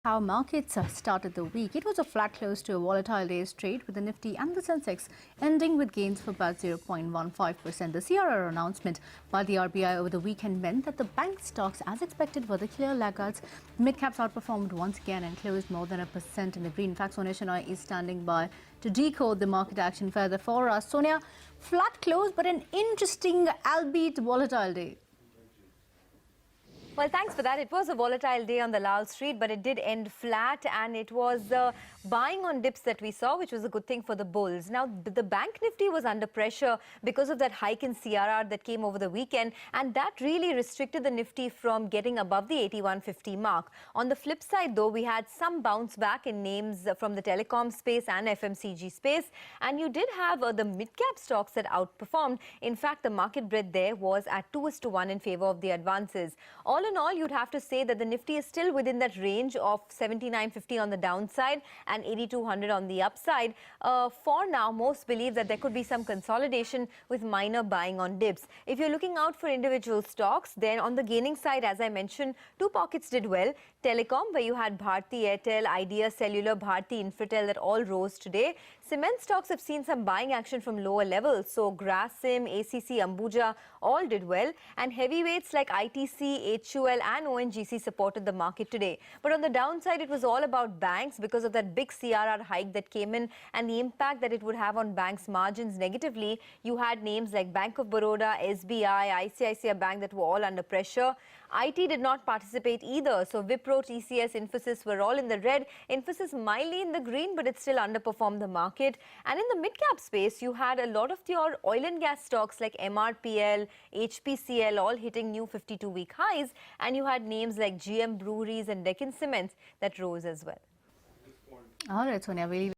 How markets started the week. It was a flat close to a volatile day's trade, with the Nifty and the Sensex ending with gains of about 0.15%. The CRR announcement by the RBI over the weekend meant that the bank stocks, as expected, were the clear laggards. Mid-caps outperformed once again and closed more than 1% in the green. In fact, Sonia Shenoy is standing by to decode the market action further for us. Sonia, flat close but an interesting, albeit volatile day. Well, thanks for that. It was a volatile day on the Lal Street, but it did end flat, and it was buying on dips that we saw, which was a good thing for the bulls. Now, the Bank Nifty was under pressure because of that hike in CRR that came over the weekend, and that really restricted the Nifty from getting above the 8150 mark. On the flip side, though, we had some bounce back in names from the telecom space and FMCG space, and you did have the mid-cap stocks that outperformed. In fact, the market breadth there was at 2:1 in favor of the advances. All in all, you'd have to say that the Nifty is still within that range of 7950 on the downside and 8200 on the upside. For now, most believe that there could be some consolidation with minor buying on dips. If you're looking out for individual stocks, then on the gaining side, as I mentioned, two pockets did well. Telecom, where you had Bharti Airtel, Idea Cellular, Bharti Infratel that all rose today. Cement stocks have seen some buying action from lower levels. So Grasim, ACC, Ambuja all did well. And heavyweights like ITC, HUL and ONGC supported the market today. But on the downside, it was all about banks because of that big CRR hike that came in and the impact that it would have on banks' margins negatively. You had names like Bank of Baroda, SBI, ICICI Bank that were all under pressure. IT did not participate either. So Wipro, TCS, Infosys were all in the red. Infosys mildly in the green, but it still underperformed the market. And in the mid-cap space, you had a lot of your oil and gas stocks like MRPL, HPCL all hitting new 52-week highs. And you had names like GM Breweries and Deccan Cements that rose as well. All right, Sonia, really